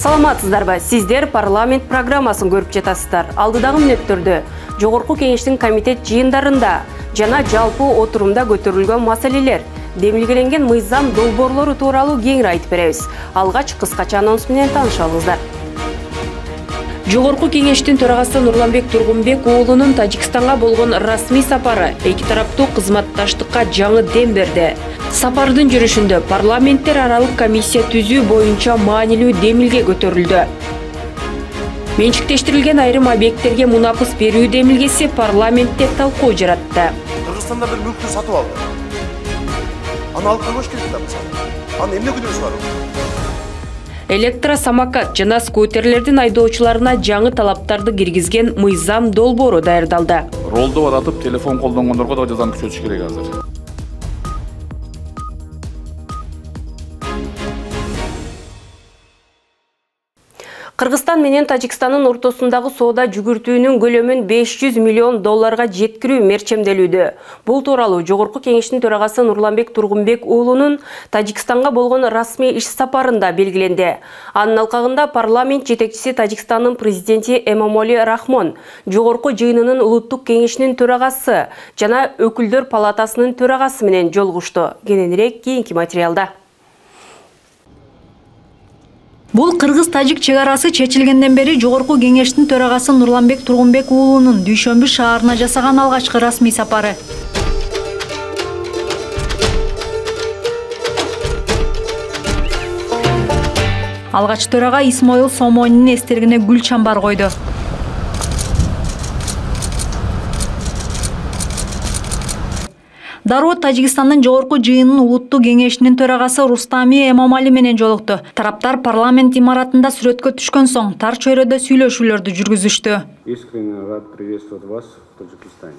Саламатсыздарбы, сиздер парламент программасын көрүп жатасыздар. Алдыдагы мүнөттөрдө Жогорку кеңештин комитет жыйындарында жана жалпы отурумда көтөрүлгөн маселелер, демилгеленген мыйзам долбоорлору тууралуу кеңири айтып беребиз. Алгач кыскача анонс менен таанышалыңыздар. Жогорку кеңештин төрагасы Нурланбек Тургунбек уулунун Тажикстанга болгон расмий сапары эки тараптуу кызматташтыкка жаңы дем берди. Сапардын жүрүшүндө парламенттер аралык комиссия түзүү боюнча маанилүү демилге көтөрүлдү. Менчиктештирилген айрым объекттерге мунапыс берүү демилгеси парламентте талкуу жаратты. Кыргызстанда бир мүлктү сатып алды. Аны алып койбош керек да мисалы. Аны эмне күнөөсү бар? Электросамокат жана скутерлердин айдоочуларына жаңы талаптарды киргизген мыйзам долбоору даярдалды. Ролду бататып, телефон колдонгондорго да жазаны күчөтүш керек азыр. Кыргызстан менен Тажикстандын ортосундагы соода жүгүртүүнүн көлөмүн 500 миллион долларга жеткирүү мерчемделүүдө. Бул тууралуу Жогорку кеңештин төрагасы Нурланбек Тургунбек уулунун Тажикстанга болгон расмий иш сапарында белгиленди. Анын алкагында парламент жетекчиси Тажикстандын президенти Эмомали Рахмон, Жогорку жыйынынын улуттук кеңешинин төрагасы жана өкүлдөр палатасынын төрагасы менен жолугушту. Кененирээк кийинки материалда. Бул кыргыз-тажик чегарасы чечилгенден бери Жогорку кеңештин төрагасы Нурланбек Тургунбек уулунун Дүйшөмбү шаарына жасаган алгачкы расмий сапары. Алгач төрага Исмоил Сомонин эстелигине гүл чамбар койду. Дароо Тажикстандын Жогорку жыйынынын улуттук кеңешинин төрагасы Рустами Эмомали менен жолукту. Тараптар парламент имаратында сүрөткө түшкөн соң тар чөйрөдө сүйлөшүүлөрдү жүргүзүштү. Искренне рад приветствовать вас в Таджикистане.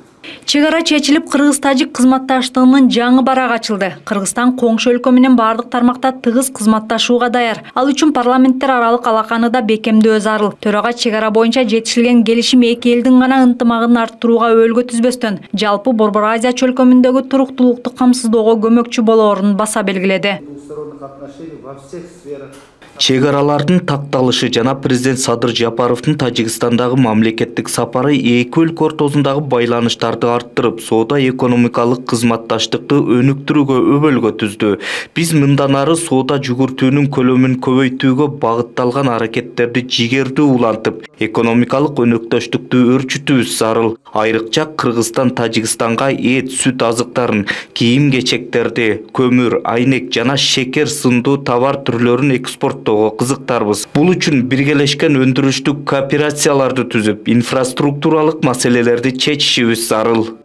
Чегара чечилип, кыргыз-тажик кызматташтыгынын жаңы барагы ачылды. Кыргызстан коңшу өлкө менен бардык тармакта тыгыз кызматташууга даяр. Ал үчүн парламенттер аралык алаканы да бекемдөө зарыл. Төрага чегара боюнча жетишилген келишим эки элдин гана ынтымагын арттырууга өбөлгө түзбөстөн, жалпы Борбор Азия чөлкөмүндөгү туруктуулукту камсыздоого көмөкчү болоорун баса белгиледи. Чегаралардын такталышы жана президент Садыр Жапаровдун Тажикстандагы мамлекеттик сапары эки өлкө ортосундагы байланыштарды арттырып, соода экономикалык кызматташтыкты өнүктүрүүгө өбөлгө түздү. Биз мындан ары соода жүгүртүүнүн көлөмүн көбөйтүүгө багытталган аракеттерди жигердүү улантып, экономикалык өнөктөштүктү өрчүтүүбүз зарыл. Айрыкча Кыргызстан Тажикстанга эт, сүт азыктарын, кийим-кечектерди, көмүр, айнек жана шекер сындуу товар түрлөрүн экспорттоого кызыктарбыз. Бул үчүн биргелешкен өндүрүштүк кооперацияларды түзүп, инфраструктуралык маселелерди чечишибиз зарыл.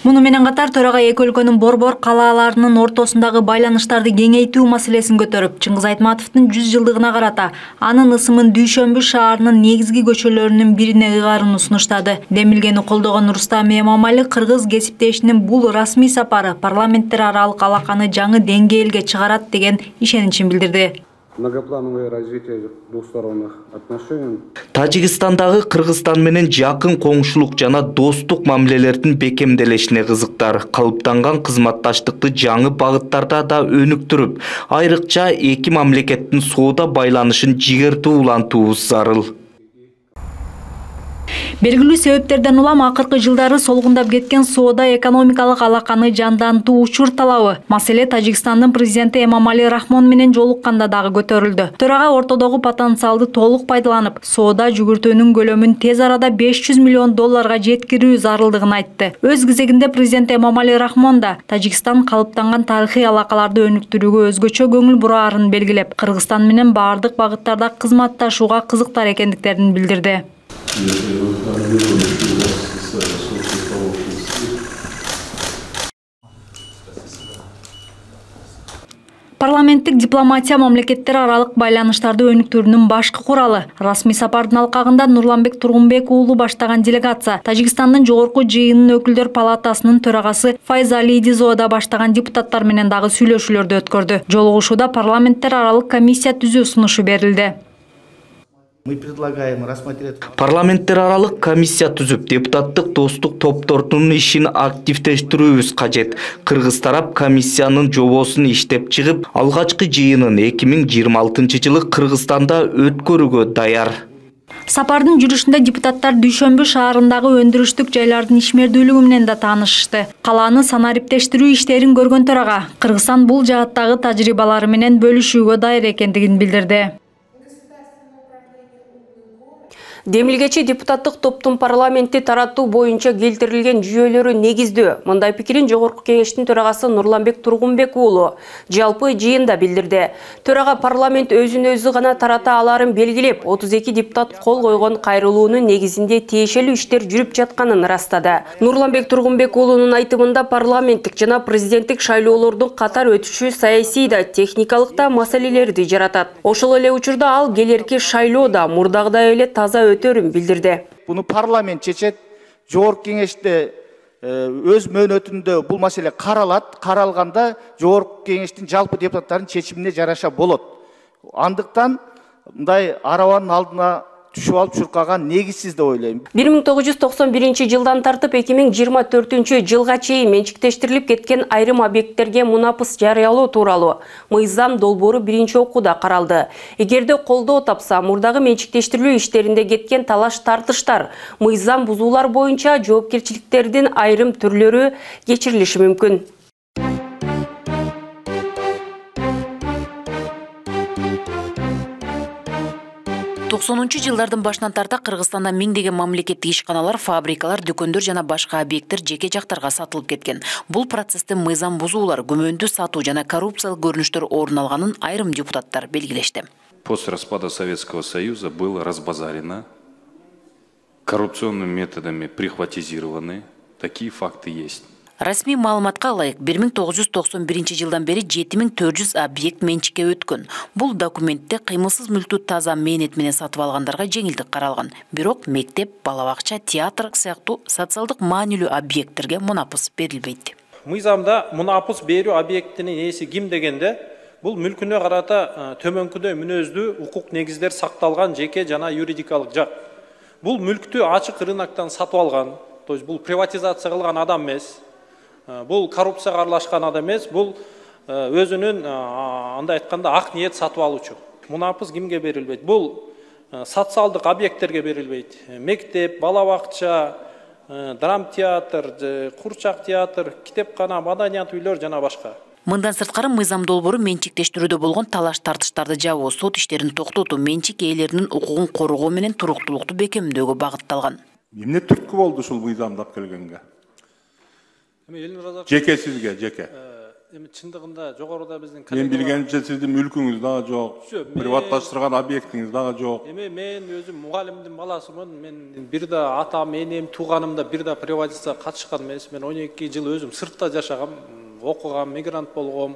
Муну менен катар төрага эки өлкөнүн борбор калааларынын ортосундагы байланыштарды кеңейтүү маселесин көтөрүп, Чыңгыз Айтматовдун 100 жылдыгына карата анын ысымын Дүйшөмбү шаарынын негизги көчөлөрүнүн бирине ыйгарын сунуштады. Демилгени колдогон Рустами Эмомали кыргыз кесиптешинин бул расмий сапары парламенттер аралык алаканы жаңы деңгээлге чыгарат деген ишенимин билдирди. Многоплановое развитие двусторонних отношений. Тажикстандагы Кыргызстан менен жакын коңшулук жана достук мамилелердин бекемделишине кызыктар. Калыптанган кызматташтыкты жаңы багыттарда да өнүктүрүп, айрыкча эки мамлекеттин соода байланышын жигердүү улантуубуз зарыл. Белгилүү себептерден улам акыркы жылдары солгундап кеткен соода экономикалык алаканы жандантуу учур талабы маселе Тажикстандын президенти Эмомали Рахмон менен жолукканда дагы көтөрүлдү. Төрага ортодогу потенциалды толук пайдаланып, соода жүгүртүүнүн көлөмүн тез арада 500 миллион долларга жеткирүү зарылдыгын айтты. Өз кезегинде президент Эмомали Рахмон да Тажикстан калыптанган тарыхый алакаларды өнүктүрүүгө өзгөчө көңүл бураарын белгилеп, Кыргызстан менен бардык багыттарда кызматташууга кызыктар экендиктерин билдирди. Парламенттик дипломатия мамлекеттер аралык байланыштарды өнүктүрүүнүн башкы куралы. Расмий сапардын алкагында Нурланбек Тургунбек уулу баштаган делегация Тажикстандын Жогорку жыйынынын өкүлдөр палатасынын төрагасы Файзали Идизода баштаган депутаттар менен дагы сүйлөшүүлөрдү өткөрдү. Жолугушууда парламенттер аралык комиссия түзүү сунушу берилди. Мы предлагаем рассмотреть... Парламенттер аралык комиссия түзүп, депутаттык достук топторунун ишин активдештирүүбүз кажет. Кыргыз тарап комиссиянын жобосун иштеп чыгып, алгачкы жыйынын 2026-жылы Кыргызстанда өткөрүүгө даяр. Сапардын жүрүшүндө депутаттар Дүйшөмбү шаарындагы өндүрүштүк жайлардын ишмердүүлүгү менен да таанышышты. Калааны санариптештирүү иштерин көргөн төрага Кыргызстан бул жааттагы тажрыйбалары менен бөлүшүүгө даяр экендигин билдирди. Демилгечи депутаттык топтун парламентти тараттуу боюнча келтирилген жүйөлөрү негиздүү. Мындай пикирин Жогорку кеңештин төрагасы Нурланбек Тургунбек уулу жалпы жыйында билдирди. Төрага парламент өзүн өзү гана тарата аларын белгилеп, 32 депутат кол койгон кайрылуунун негизинде тиешелүү иштер жүрүп жатканын ырастады. Нурланбек Тургунбек уулунун айтымында парламенттик жана президенттик шайлоолордун катар өтүшү саясий да, техникалык да маселелерди жаратат. Ошол эле учурда ал келерки шайлоодо мурдагыдай эле таза өтөрүн билдирди. Буну парламент чечет, Жогорку кеңеште өз мөөнөтүндө бул маселе каралат. Каралганда Жогорку кеңештин жалпы депутаттардын чечимине жараша болот. Андыктан мындай арабанын алдына түшүп алып чуркаган негизсиз деп ойлойм. 1991 жылдан тартып 2024 жылга чейин менчиктештирилип кеткен айрым объекттерге мунапыс жарыялоо тууралуу мыйзам долбоору биринчи окууда каралды. Эгерде колдоо тапса, мурдагы менчиктештирилүү иштеринде кеткен талаш-тартыштар, мыйзам бузуулар боюнча жоопкерчиликтердин айрым түрлөрү кечирилиши мүмкүн. 90 жылдардын башынан тарта Кыргызстанда миңдеген мамлекеттик ишканалар, фабрикалар, дүкөндөр жана башка объекттер жеке жактарга сатылып кеткен. Бул процесстин мыйзам бузуулар, күмөндүү сатуу жана коррупциялык көрүнүштөр орун алганын айрым депутаттар белгилешти. После распада Советского Союза было разбазарено, коррупционными методами прихватизированы. Такие факты есть. Расмий маалыматка ылайык 1991 жылдан бери 7400 объект менчикке өткөн. Бул документте кыймылсыз мүлктү таза мээнет менен сатып алгандарга жеңилдик каралган. Бирок мектеп, бала бакча, театр сыяктуу социалдык маанилүү объекттерге мунапыс берилбейт. Мыйзамда мунапыс берүү объектинин ээси ким дегенде, бул мүлкүнө карата төмөнкүдөй мүнөздүү укук негиздер сакталган жеке жана юридикалык жак. Бул мүлктү ачык рыноктон сатып алган, то есть бул приватизация кылган адам эмес. Бул коррупцияга аралашкан адам эмес, бул өзүнүн андай айтканда ак ниет сатып алуучу. Мунапыс кимге берилбейт? Бул социалдык объекттерге берилбейт. Мектеп, бала бакча, драм театр, курчак театр, китепкана, маданият үйлөр жана башка. Мындан сырткары мыйзам долбоору менчиктештирүүдө болгон талаш-тартыштарды жабуу, сот иштерин токтотуу, менчик ээлеринин укугун коргоо менен туруктуулукту бекемдөөгө багытталган. Эмне түрткү болду ушул мыйзамдап келгенге? Жеке сизге, жеке. Чындыгында жогоруда биздин мен билгенимче сиздин мүлкүңүз дагы жок, приватташтырган объектиңиз дагы жок. Мен өзүм мугалимдин баласымын. Мен бир да атам, энем, тууганым да бир да приватизацияга катышкан эмес. Мен 12 жыл өзүм сыртта жашагам, окугам, мигрант болгом.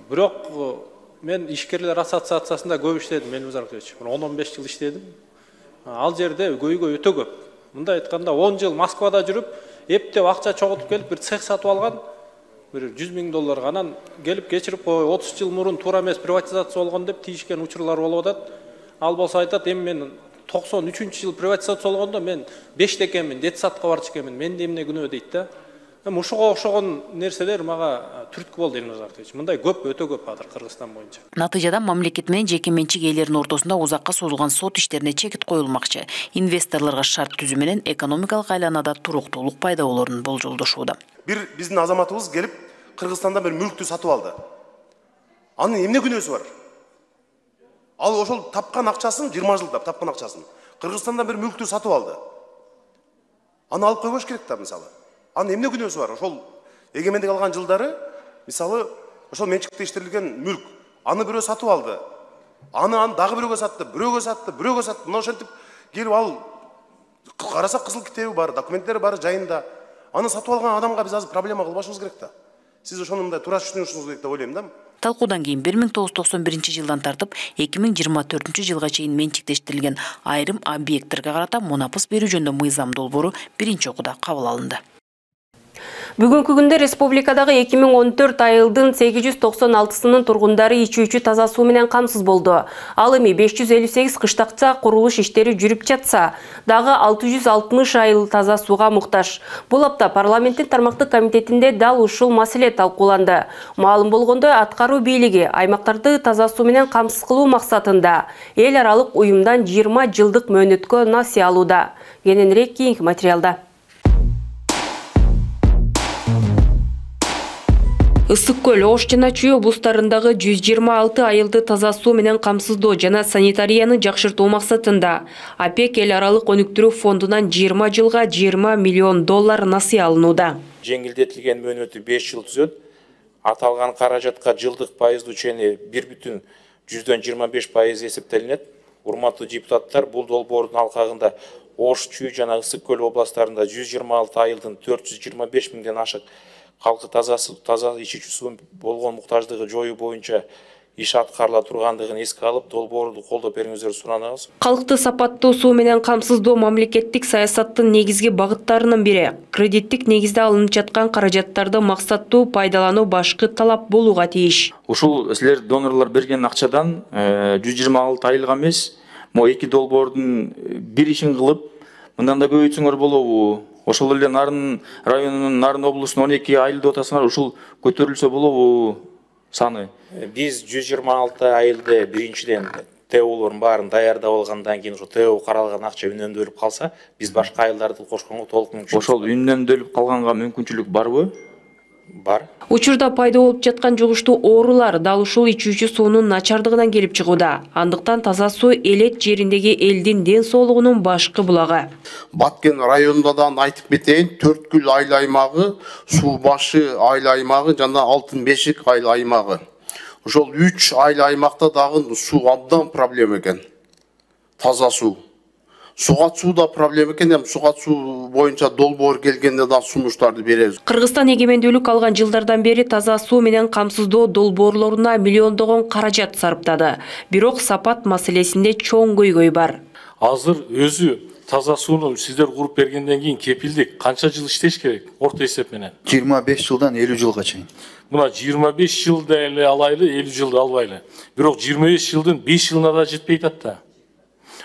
Бирок мен ишкерлер ассоциациясында көп иштедим, Элнур Аркадьевич. 10-15 жыл иштедим. Ал жерде көйгөй өтө көп. Мындай айтканда 10 жыл Москвада жүрүп, эптеп акча чогултуп келип, бир цех сатып алган, бир 100 000 доллар анан келип кечирип кой, 30 жыл мурун туура эмес приватизация болгон деп тийишкен учурлар болуп атат. Ал болсо айтат, эми мен 93-жыл приватизация болгондо мен 5 экенмин, детсадка барчу экенмин, менде эмне күнөө дейт да. Эми ушуга окшогон нерселер мага түрткү болду, Элнур Аркадьевич. Мындай көп, өтө көп азыр Кыргызстан боюнча. Натыйжада мамлекет менен жеке менчик ээлеринин ортосунда узакка созулган сот иштерине чекит коюлмакчы. Инвесторлорго шарт түзүү менен экономикалык айланада туруктуулук пайда болорун болжолдошууда. Бир биздин азаматыбыз келип Кыргызстанда бир мүлктү сатып алды. Анын эмне күнөөсү бар? Ал ошол тапкан акчасын 20 жылдап тапкан акчасын Кыргызстанда бир мүлктү сатып алды. Аны алып койбош керек да, мисалы. Анын эмне күнөөсү бар? Ошол эгемендик алган жылдары, мисалы, ошол менчиктештирилген мүлк, аны бирөө сатып алды. Аны дагы бирөөгө сатты, бирөөгө сатты, бирөөгө сатты. Мына ошентип келип ал караса кызыл китеби бар, документтери бар жайында. Аны сатып алган адамга биз азыр проблема кылбашыбыз керек да. Сиз ошону мындай туура түшүнүшүңүз керек деп ойлойм да. Талкуудан кийин 1991 жылдан тартып 2024 жылга чейин менчиктештирилген айрым объекттерге карата мунапыс берүү жөнүндө мыйзам долбоору биринчи окууда кабыл алынды. Бүгүнкү күндө республикадагы 2014 айылдын 896-нын тургундары ичүүчү таза суу менен камсыз болду. Ал эми 558 кыштакча курулуш иштери жүрүп жатса, дагы 660 айыл таза сууга муктаж. Бул апта парламенттин тармактык комитетинде дал ушул маселе талкууланды. Маалым болгондой, аткаруу бийлиги аймактарды таза суу менен камсыз кылуу максатында эл аралык уюмдан 20 жылдык мөөнөткө насыя алууда. Кененирээк кийинки материалда. Ысык көл, Ош жана Чүй облустарындагы 126 айылды таза суу менен камсыздоо жана санитарияны жакшыртуу максатында АПЕК эл аралык өнүктүрүү фондунан 20 жылга $20 миллион насыя алынууда. Жеңилдетилген мөөнөтү 5 жыл түзөт. Аталган каражатка жылдык пайыздуу чени 1,25% эсептелинет. Урматтуу депутаттар, бул долбоордун алкагында Ош, Чүй жана Ысык көл областарында 126 айылдын 425 миңден ашык халкы таза ичүүчү суу болгон муктаждыгы жоюу боюнча иш аткарыла тургандыгын эске алып, долбоорду колдоп бериңиздерди суранабыз. Калкты сапаттуу суу менен камсыздоо мамлекеттик саясаттын негизги багыттарынын бири. Кредиттик негизде алынып жаткан каражаттарды максаттуу пайдалануу башкы талап болууга тийиш. Ушул силер донорлор берген акчадан 126 айылга эмес, эки долбоордун бир ишин кылып, мындан да көбөйтсөңөр болобу? Ошол эле Нарын районунун, Нарын облусунун 12 айыл деп атасыңар, ушул көтөрүлсө болобу саны? Биз 126 айылды биринчиден ТОлордун баарын даярдап алгандан кийин ТО каралган акча үнөмдөлүп калса, биз башка айылдарды кошконго толук мүмкүнчүлүк. Ошол үнөмдөлүп калганга мүмкүнчүлүк барбы? Бар. Учурда пайда болуп жаткан жугуштуу оорулар дал ушул ичүүчү суунун начардыгынан келип чыгууда. Андыктан таза суу элет жериндеги элдин ден соолугунун башкы булагы. Баткен районунда да айтып кетейин, Төрткүл айыл аймагы, Суу башы айыл аймагы жана Алтын бешик айыл аймагы. Ошол 3 айыл аймакта дагы суу абдан проблема экен. Таза суу. Сугат суу да проблема экен, сугат суу боюнча долбоор келгенде да сунуштарды беребиз. Кыргызстан эгемендүүлүк алган жылдардан бери таза суу менен камсыздоо долбоорлоруна миллиондогон каражат сарптады. Бирок сапат маселесинде чоң көйгөй бар. Азыр өзү таза сууну сиздер куруп бергенден кийин кепилдик канча жыл иштеш керек орто эсеп менен? 25 жылдан 50 жылга чейин. Мына 25 жылда эле алайлы, 50 жылда албайлы. Бирок 25 жылдын 5 жылына да жетпей атат да.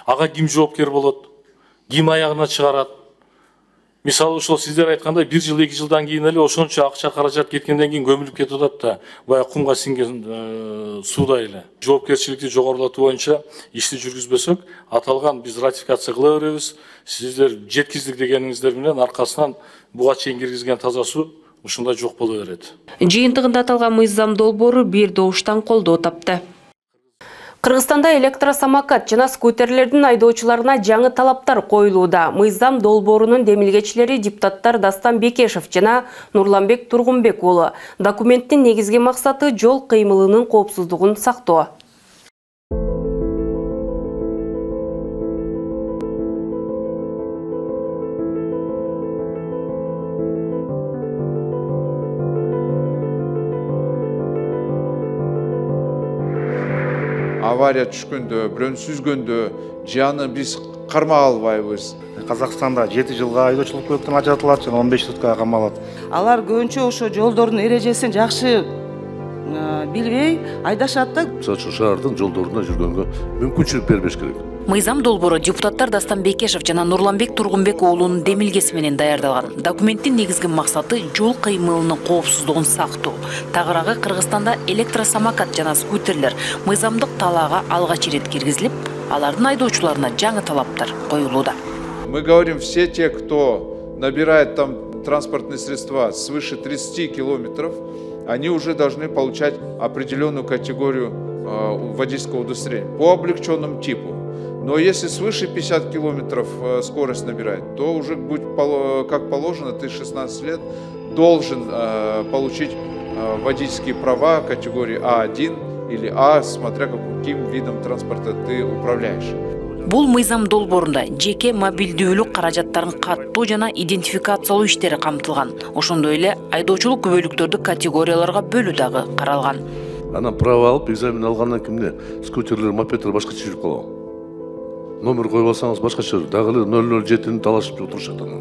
Ага ким жоопкер болот? Ким аягына чыгарат? Мисалы ошол сиздер айткандай 1 жыл 2 жылдан кийин эле ошончо акча каражат кеткенден кийин көмүлүп кетип атат да. Бая кумга сиңген сууда эле. Жоопкерчиликти жогорулатуу боюнча ишти жүргүзбөсөк, аталган биз ратификация кыла беребиз. Сиздер жеткиздик дегениңиздер менен аркасынан буга чейин киргизген таза суу ушундай жок боло берет. Жыйынтыгында аталган мыйзам долбоору бир добуштан колдоо тапты. Кыргызстанда электросамокат жана скутерлердин айдоочуларына жаңы талаптар коюлууда. Мыйзам долбоорунун демилгечилери депутаттар Дастан Бекешев жана Нурланбек Тургунбек уулу. Документтин негизги максаты жол кыймылынын коопсуздугун сактоо. Авария түшкөндө, бирөөнү сүзгөндө жаны биз кармак албайбыз. Казакстанда 7 жылга айдоочулук көлүктөн ажыратылат жана 15 суткага камалат. Алар көбүнчө ошо жолдордун эрежесин жакшы билбей айдашат да. Шаардын жолдоруна жүргөнгө мүмкүнчүлүк бербеш керек. Мыйзам долбоору депутаттар Дастан Бекешев жана Нурланбек Тургунбек уулунун демилгеси менен даярдалган. Документтин негизги максаты жол кыймылынын коопсуздугун сактоо. Тагыраагы Кыргызстанда электросамокат жана скутерлер мыйзамдык талаага алгач ирет киргизилип, алардын айдоочуларына жаңы талаптар коюлууда. Мы говорим, все те, кто набирает там транспортные средства свыше 30 километров, они уже должны получать определенную категорию водительского удостоверения по облегченному типу. Но если свыше 50 километров скорость набирает, то уже как положено, ты 16 лет должен получить водительские права категории А1 или А, смотря каким видом транспорта ты управляешь. Бул мыйзам долбоорунда жеке мобилдүүлүк каражаттарын каттуу жана идентификациялоо иштери камтылган. Ошондой эле айдоочулук күбөлүктөрдү категорияларга бөлүү дагы каралган. Анан право алып, экзамен алгандан кийин скутерлер, мопеддер башкача жүрүп калат. Номер коюп алсаңыз башкача, дагы эле 007-ни талашып отурушат анан.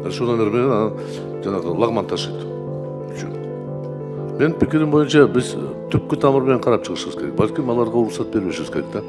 расходоолор менен жанагы лагман ташыйт үчүн. Мен пикирим боюнча биз түпкү тамыр менен карап чыгышыбыз керек. Балким аларга уруксат бербешибиз керек да.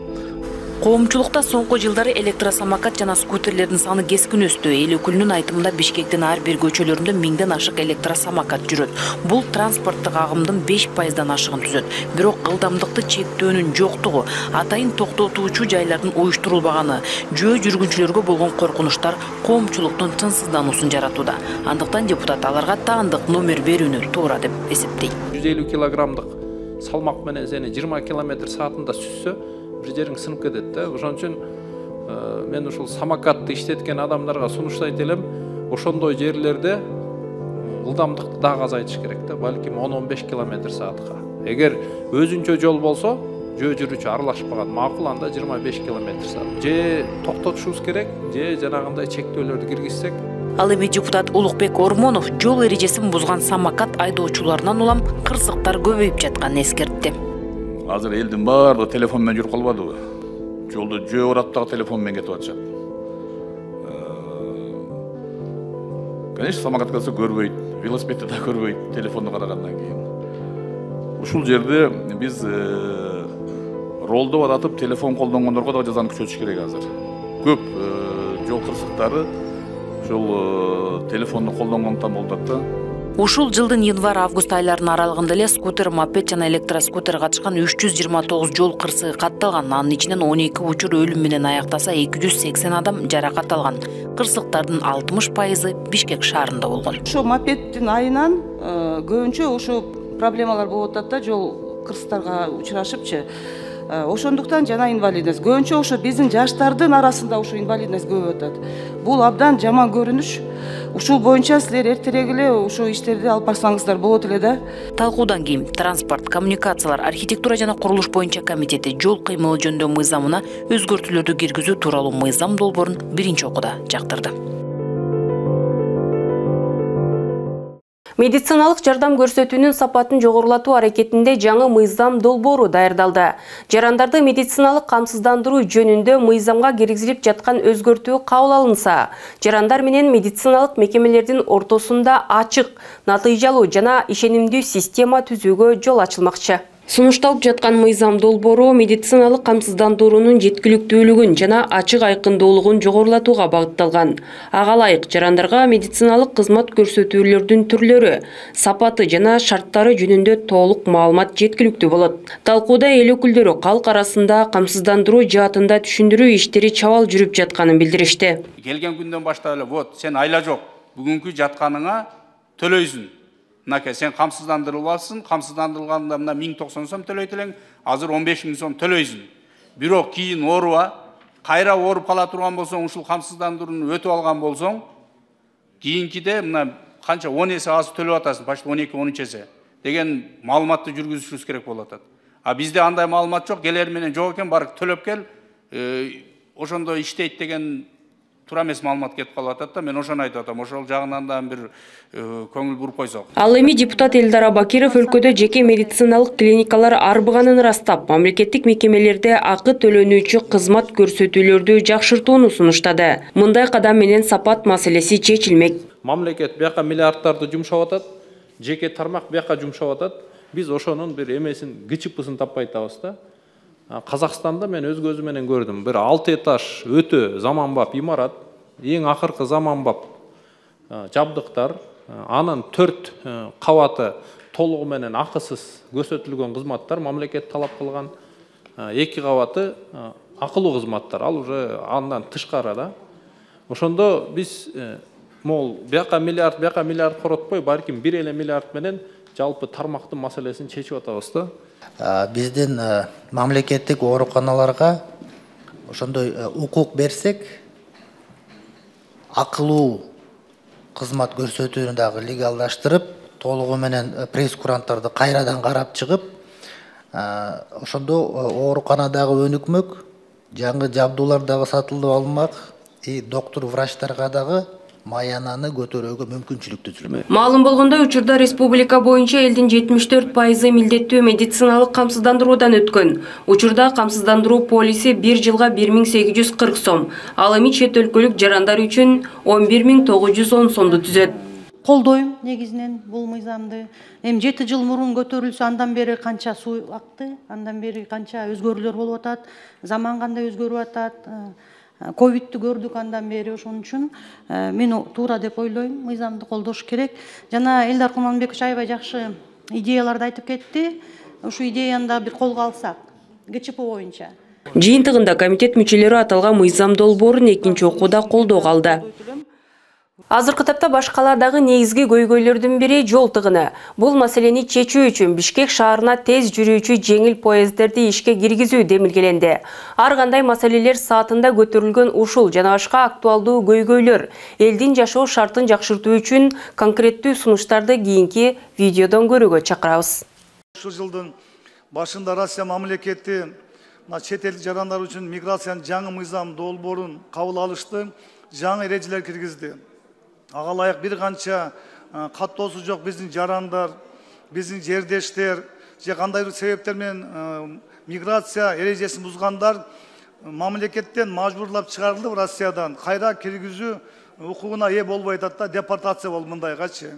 Коомчулукта соңку жылдары электросамокат жана скутерлердин саны кескин өстү. Эл өкүлүнүн айтымында Бишкектин ар бир көчөлөрүндө 1000ден ашык электросамокат жүрөт. Бул транспорттук агымдын 5%дан ашыгын түзөт. Бирок ылдамдыкты чектөөнүн жоктугу, атайын токтотуучу жайлардын уюштурулбаганы, жөө жүргүнчүлөргө болгон коркунучтар коомчулуктун тынчсыздануусун жаратууда. Андыктан депутат аларга таандык номер берүүнү туура деп эсептейт. 150 килограммдык салмак менен сени 20 км/саатында сүзсө, bir жериң сынып кетет да. Ошон үчүн мен ушул самокатты иштеткен адамдарга сунуштайт элем, ошондой жерлерде ылдамдыкты дагы азайтыш керек да, балким 10-15 км/саатка. Эгер өзүнчө жол болсо, жөө жүрүүчү аралашпаган макул, анда 25 км/саат. Же токтотушубуз керек, же жанагындай чектөөлөрдү киргизсек. Ал эми депутат Улукбек Ормонов жол эрежесин бузган самокат айдоочуларынан улам кырсыктар көбөйүп жатканын эскертти. Азыр элдин баардыгы телефон менен жүрүп калбадыбы? Жолдо жөө урап дагы телефон менен кетип атышат. Конечно, самокат келсе көрбөйт, велосипедти да көрбөйт, телефонду карагандан кийин. Ушул жерде биз ролдоп атып телефон колдонгондорго да жазаны күчөтүш керек азыр. Көп жол кырсыктары ушул телефонду колдонгондон болуп атат да. Ушул жылдын январь-август айларынын аралыгында эле скутер, мопед жана электроскутер катышкан 329 жол кырсыгы катталган. Анын ичинен 12 учур өлүм менен аяктаса, 280 адам жаракат алган. Кырсыктардын 60% Бишкек шаарында болгон. Ошо мопеддин айынан көбүнчө ошо проблемалар болуп атат да, жол кырсыктарга учурашыпчы. Ошондуктан жана инвалидность. Көбүнчө ошо биздин жаштардын арасында ошо инвалидность көп атат. Бул абдан жаман көрүнүш. Ушул боюнча силер эртерээк эле ошо иштерди алып барсаңыздар болот эле да. Талкуудан кийин транспорт, коммуникациялар, архитектура жана курулуш боюнча комитети жол кыймылы жөнүндө мыйзамына өзгөртүүлөрдү киргизүү тууралуу мыйзам долбоорун биринчи окууда жактырды. Медициналык жардам көрсөтүүнүн сапатын жогорулатуу аракетинде жаңы мыйзам долбоору даярдалды. Жарандарды медициналык камсыздандыруу жөнүндө мыйзамга киргизилип жаткан өзгөртүү кабыл алынса, жарандар менен медициналык мекемелердин ортосунда ачык, натыйжалуу жана ишенимдүү система түзүүгө жол ачылмакчы. Сунушталып жаткан мыйзам долбоору медициналык камсыздандыруунун жеткиликтүүлүгүн жана ачык айкындуулугун жогорулатууга багытталган. Ага ылайык жарандарга медициналык кызмат көрсөтүүлөрдүн түрлөрү, сапаты жана шарттары жөнүндө толук маалымат жеткиликтүү болот. Талкууда эл өкүлдөрү калк арасында камсыздандыруу жаатында түшүндүрүү иштери чабал жүрүп жатканын билдиришти. Келген күндөн баштап эле, вот сен айла жок, бүгүнкү жатканыңа төлөйсүң. Мынакей сен камсыздандырыласың, камсыздандырылганда мына 1090 сом төлөйт элең, азыр 15 000 сом төлөйсүң. Бирок кийин ооруба, кайра ооруп кала турган болсоң, ушул камсыздандырууну өтүп алган болсоң, кийинкиде мына канча 10 эсе аз төлөп атасың, почти 12-13 эсе деген маалыматты жүргүзүшүбүз керек болуп атат. А бизде андай маалымат жок, келер менен жок экен, барып төлөп кел, ошондо иштейт деген тура эмес маалымат кетип калып атат да. Мен ошону айтып атам, ошол жагынан да бир көңүл буруп койсок. Ал эми депутат Элдар Абакиров өлкөдө жеке медициналык клиникалар арбыганын ырастап, мамлекеттик мекемелерде акы төлөнүүчү кызмат көрсөтүүлөрдү жакшыртууну сунуштады. Мындай кадам менен сапат маселеси чечилмек. Мамлекет бияка миллиарддарды жумшап атат, жеке тармак бияка жумшап атат. Биз ошонун бир эмесин, ГЧПсын таппай атабыз да. Казакстанда мен өз көзүм менен көрдүм. Бир 6 этаж өтө заманбап имарат, эң акыркы заманбап жабдыктар, анын 4 кабаты толугу менен акысыз көрсөтүлгөн кызматтар мамлекет талап кылган, 2 кабаты акылуу кызматтар, ал уже андан тышкары да. Ошондо биз мол бияка миллиард коротпой, балким 1 эле миллиард менен жалпы тармактын маселесин чечип атабыз да. Биздин мамлекеттик ооруканаларга ошондой укук берсек, акылуу кызмат көрсөтүүнү дагы легалдаштырып, толугу менен пресс-куранттарды кайрадан карап чыгып, ошондо ооруканадагы өнүкмөк, жаңы жабдуулар дагы сатылып алынмак, доктор врачтарга дагы маянаны көтөрүүгө мүмкүнчүлүк түзүлмөйт. Маалым болгондой, учурда республика боюнча элдин 74% милдеттүү медициналык камсыздандыруудан өткөн. Учурда камсыздандыруу полиси 1 жылга 1840 сом, ал эми чет өлкөлүк жарандар үчүн 11910 сомду түзөт. Колдойм негизинен бул мыйзамды. Эми 7 жыл мурун көтөрүлсө, андан бери канча суу акты, андан бери канча өзгөрүүлөр болуп атат, заман кандай өзгөрүп атат. Ковидти көрдүк андан бери, ошон үчүн мен туура деп ойлойм, мыйзамды колдош керек. Жана Элдар Курманбекович аябай жакшы идеяларды айтып кетти. Ушу идеяны да бир колго алсак, ГЧП боюнча. Жыйынтыгында комитет мүчөлөрү аталган мыйзам долбоорун экинчи окууда колдоого алды. Азыркы тапта баш каладагы негизги көйгөйлөрдүн бири жол тыгыны. Бул маселени чечүү үчүн Бишкек шаарына тез жүрүүчү жеңил поезддерди ишке киргизүү демилгеленди. Ар кандай маселелер саатында көтөрүлгөн ушул жана башка актуалдуу көйгөйлөр элдин жашоо шартын жакшыртуу үчүн конкреттүү сунуштарды кийинки видеодон көрүүгө чакырабыз. Ушул жылдын башында Россия мамлекети чет элдик жарандар үчүн миграциянын жаңы мыйзам долбоорун кабыл алышты, жаңы эрежелер киргизди. Ага ылайык бир канча каттоосу жок биздин жарандар, биздин жердештер же кандайдыр себептер менен миграция эрежесин бузгандар мамлекеттен мажбурлап чыгарылып Россиядан кайра киргизүү укугуна ээ болбой атат да, депортация болуп мындайгачы.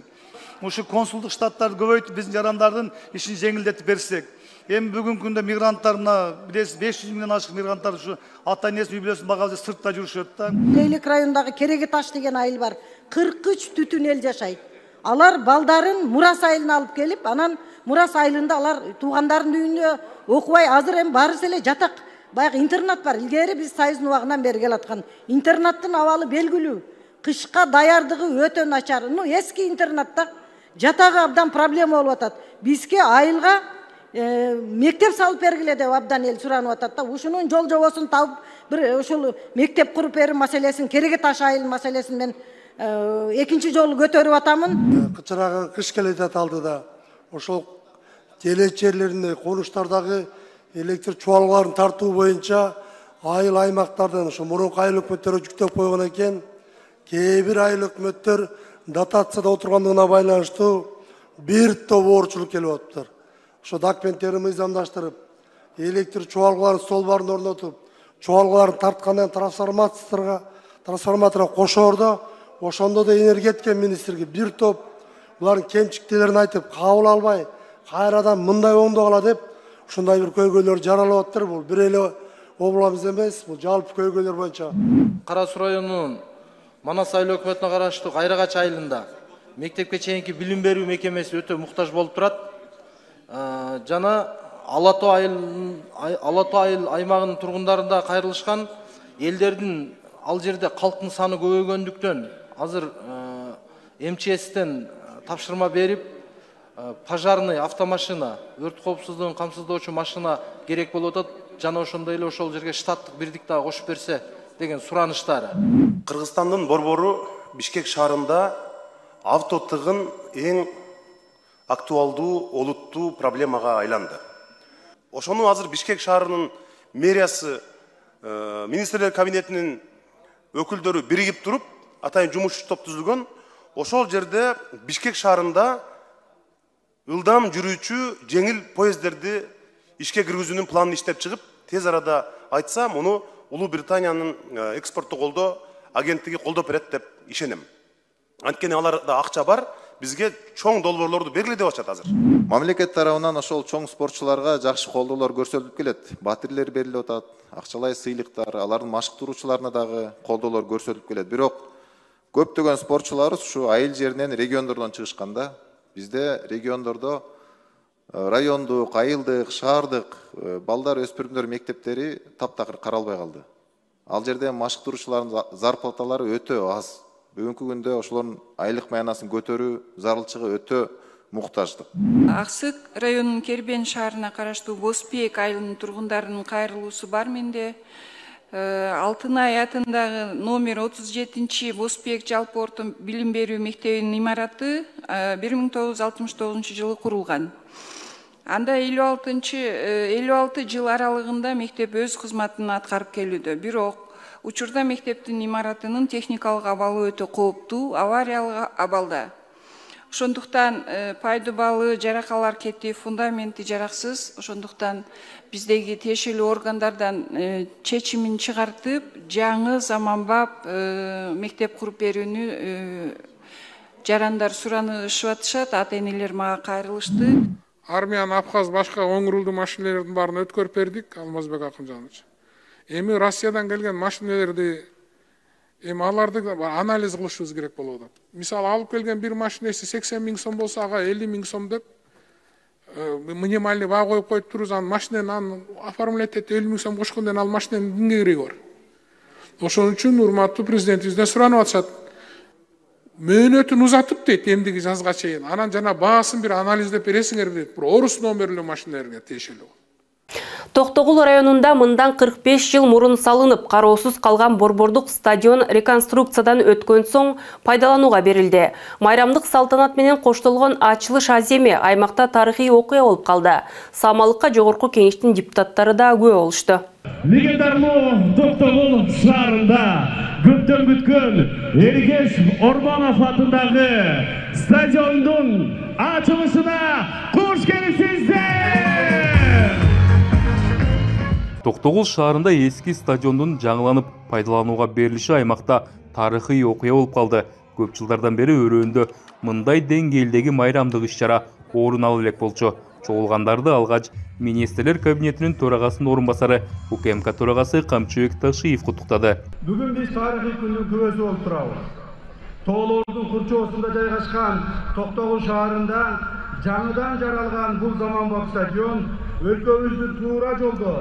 Ушу консулдук штаттарды көбөйтүп биздин жарандардын ишин жеңилдетип берсек. Эми бүгүнкү күндө мигранттар мына билесиз 500 миңден ашык мигранттар ушу ата энесин үй бүлөсүн багып сыртта жүрүшөт да. Лейлек районундагы Кереге таш деген айыл бар. 43 түтүн эл жашайт. Алар балдарын Мурас айылына алып келип, анан Мурас айылында алар туугандарынын үйүндө окубай, азыр эми баарысы эле жатак. Баягы интернат бар. Илгери биз Союздун убагынан бери келаткан. Интернаттын абалы белгилүү. Кышка даярдыгы өтө начар. Эски интернатта жатагы абдан проблема болуп атат. Бизге айылга мектеп салып бергиле деп абдан эл суранып атат да. Ушунун жол жобосун табып, бир ушул мектеп куруп берүү маселесин, Кереге таш айылынын маселесин мен экинчи жолу көтөрүп атамын. Кычыраган кыш келе жатат алдыда. Ошол желек жерлеринде, конуштардагы электр чуалгаларын тартуу боюнча айыл аймактардан ошо мурунку айыл өкмөттөрү жүктөп койгон экен. Кээ бир айыл өкмөттөр дотацияда отургандыгына байланыштуу бир топ оорчулук келип атыптыр. Ошо документтерин мыйзамдаштырып, электр чуалгаларын столбарын орнотуп, чуалгаларын тарткандан трансформаторго кошоордо, ошондо да энергетика министрге бир топ булардын кемчиликтерин айтып, кабыл албай, кайрадан мындай оңдогула деп, ушундай бир көйгөйлөр жаралып атыптыр. Бул бир эле облабыз эмес, бул жалпы көйгөйлөр боюнча. Кара Суу районунун Манас айыл өкмөтүнө караштуу Кайрагач айылында мектепке чейинки билим берүү мекемеси өтө муктаж болуп турат. Жана Алатоо айыл аймагынын тургундарында кайрылышкан элдердин ал жерде калктын саны көбөйгөндүктөн азыр МЧСтен тапшырма берип, пожарный автомашина, өрт коопсуздугун камсыздоочу машина керек болуп атат. Жана ошондой эле ошол жерге штаттык бирдик дагы кошуп берсе деген сураныштары. Кыргызстандын борбору Бишкек шаарында автотыгын эң актуалдуу, олуттуу проблемага айланды. Ошону азыр Бишкек шаарынын мэриясы, министрлер кабинетинин өкүлдөрү биригип туруп, атайын жумуш топ түзүлгөн. Ошол жерде Бишкек шаарында ылдам жүрүүчү жеңил поезддерди ишке киргизүүнүн планын иштеп чыгып, тез арада айтсам, муну Улуу Британиянын экспорттук колдоо агенттиги колдоп берет деп ишенем. Анткени аларда акча бар, бизге чоң долбоорлорду бергиле деп атышат азыр. Мамлекет тарабынан ошол чоң спортчуларга жакшы колдоолор көрсөтүлүп келет. Батирлер берилип атат, акчалай сыйлыктар, алардын машыктыруучуларына дагы колдоолор көрсөтүлүп келет. Бирок көптөгөн спортчуларыбыз ушу айыл жеринен, региондордон чыгышканда, бизде региондордо райондук, айылдык, шаардык балдар өспүрүмдөр мектептери таптакыр каралбай калды. Ал жерде машыктыруучулардын зарплаталары өтө аз. Бүгүнкү күндө ошолордун айлык маянасын көтөрүү зарылчыгы өтө муктаждык. Аксык районунун Кербен шаарына караштуу Боспек айылынын тургундарынын кайрылуусу бар менде. Алтынай атындагы номер 37 Боспек жалпы орто билим берүү мектебинин имараты 1969 жылы курулган. Анда 56 жыл аралыгында мектеп өз кызматын аткарып келүүдө. Бирок Учурда мектептин имаратынын техникалык абалы өтө кооптуу, авариялык абалда. Ошондуктан пайдубалы жаракалар кетти, фундаменти жараксыз. Ошондуктан биздеги тиешелүү органдардан чечимин чыгартып, жаңы заманбап мектеп куруп берүүнү жарандар суранышып атышат. Ата-энелер мага кайрылышты. Армияны Абхаз башка оң рулдуу машинелердин баарын өткөрүп бердик, Алмазбек Акынжанович. Эми Россиядан келген машинелерди аларды анализ кылышыбыз керек болуп атат. Мисалы, алып келген бир машинеси 80 000 сом болсо, ага 50 000 сом деп минимальный баа коюп коюп турубуз, анын машинени оформлять этип 50 000 сом кошкондон ал машиненин эмне кереги бар? Ошон үчүн урматтуу президентибизден суранып атышат. Мөөнөтүн узатып дейт эмдиги жазга чейин. Анан жана баасын бир анализдеп бересиңер дейт. Бир орус номерлүү машинелерге тиешелүү. Токтогул районунда мындан 45 жыл мурун салынып, кароосуз калган борбордук стадион реконструкциядан өткөн соң пайдаланууга берилди. Майрамдык салтанат менен коштолгон ачылыш аземи аймакта тарыхый окуя болуп калды. Саамалыкка жогорку кеңештин депутаттары да күбө болушту. Легендарный Токтогул шаарында көптөн күткөн Эргеш Орманов атындагы стадиондун ачылышына кош келипсиздер. Токтогул шаарында эски стадиондун жаңыланып пайдаланууга берилиши аймакта тарыхый окуя болуп калды. Көп жылдардан бери өрөөндө мындай деңгээлдеги майрамдык иш-чара орун алып элек болчу. Чогулгандарды алгач министрлер кабинетинин төрагасынын орун басары УКМК төрагасы Камчыбек Ташиев куттуктады. Бүгүн биз тарыхый күндүн күбөсү болуп турабыз. Тоолордун курчоосунда жайгашкан Токтогул шаарында жаңыдан жаралган бул заманбап стадион өлкөбүздүн туура жолдо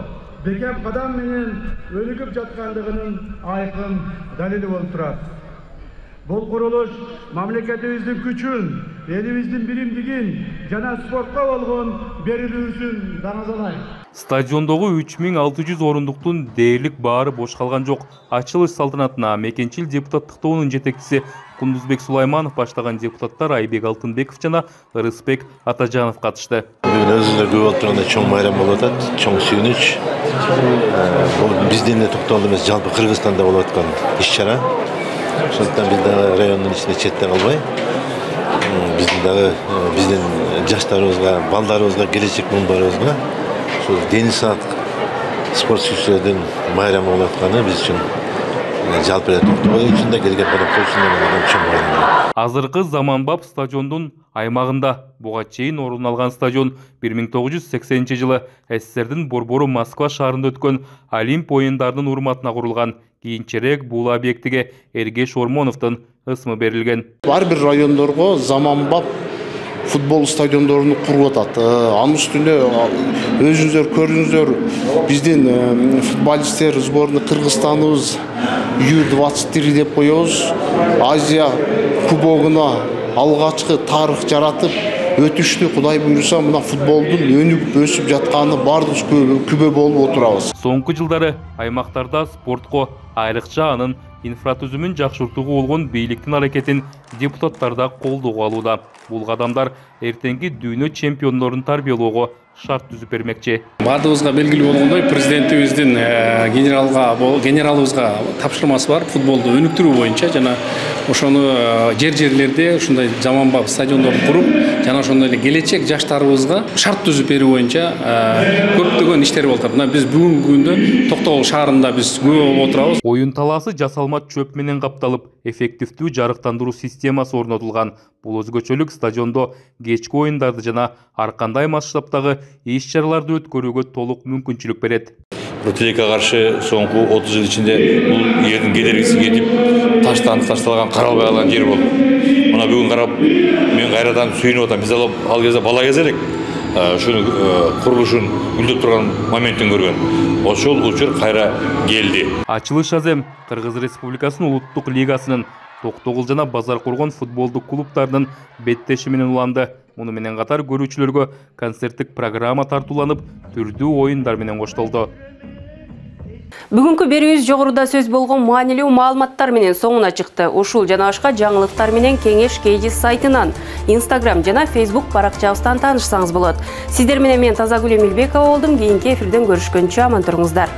бекем кадам менен өнүгүп жаткандыгынын айкын далили болуп турат. Бул курулуш мамлекетибиздин күчүн, элибиздин биримдигин жана спортко болгон берилүүсүн даназалайт. Стадиондогу 3600 орундуктун дээрлик баары бош калган жок. Ачылыш салтанатына мекенчил депутаттык тобунун жетекчиси Кундузбек Сулайманов баштаган депутаттар Айбек Алтынбеков жана Ырысбек Атажанов катышты. Бүгүн өзүнө көп болуп турганда чоң майрам болуп атат, чоң сүйүнүч. Бул биздин эле Токтогулда эмес, жалпы Кыргызстанда болуп аткан иш-чара. Ошондуктан биз дагы райондун ичинде четте калбай, биздин жаштарыбызга, балдарыбызга, келечек муундарыбызга ошол дени сак спорт сүйүүчүлөрдүн майрамы болуп атканы биз үчүн жалпы эле Токтогул үчүн да келген кадамдар үчүн да чоң майрам. Азыркы заманбап стадиондун аймагында буга чейин орун алган стадион 1980-жылы СССРдин борбору Москва шаарында өткөн Олимп оюндарынын урматына курулган. Кийинчерээк бул объектиге Эргеш Ормоновдун ысмы берилген. Ар бир райондорго заманбап футбол стадиондорун куруп атат. Анын үстүнө өзүңүздөр көрдүңүздөр, биздин футболисттер сборный Кыргызстаныбыз U23 деп коебуз. Азия кубогуна алгачкы тарых жаратып өтүштү. Кудай буйруса, мына футболдун өнүгүп өсүп жатканы бардык күбө болуп отурабыз. Соңку жылдары аймактарда спортко, айрыкча анын инфратүзүмүн жакшыртууга болгон бийликтин аракетин депутаттар да колдоого алууда. Бул кадамдар эртеңки дүйнө чемпиондорун тарбиялоого шарт түзүп бермекчи. Бардыгыбызга белгилүү болгондой, президентибиздин генералыбызга тапшырмасы бар футболду өнүктүрүү боюнча, жана ошону жерлерде ушундай заманбап стадиондорду куруп, жана ошондой эле келечек жаштарыбызга шарт түзүп берүү боюнча көптөгөн иштер болуп атат. Мына биз бүгүнкү күндө Токтогул шаарында биз күбө болуп отурабыз. Оюн талаасы жасалма чөп менен капталып, эффективдүү жарыктандыруу системасы орнотулган. Бул өзгөчөлүк стадиондо кечки оюндарды жана ар кандай масштабтагы иш-чараларды өткөрүүгө толук мүмкүнчүлүк берет. Тилекке каршы соңку 30 жыл ичинде бул жердин кедергиси кетип, ташталган, каралбай калган жер болду. Мына бүгүн карап, мен кайрадан сүйүнүп атам. Биз ал кезде бала кез элек ушуну курулушун гүлдөп турган моментин көргөн. Ошол учур кайра келди. Ачылыш азем Кыргыз Республикасынын улуттук лигасынын Токтогул жана Базаркургон футболдук клубтарынын беттеши менен уланды. Муну менен катар көрүүчүлөргө концерттик программа тартууланып, түрдүү оюндар менен коштолду. Бүгүнкү берүүбүз жогоруда сөз болгон маанилүү маалыматтар менен соңуна чыкты. Ушул жана башка жаңылыктар менен Кеңеш KG сайтынан, Instagram жана Facebook баракчабыздан таанышсаңыз болот. Сиздер менен мен Тазагүл Эмилбекова болдум. Кийинки эфирден көрүшкөнчө аман туруңуздар.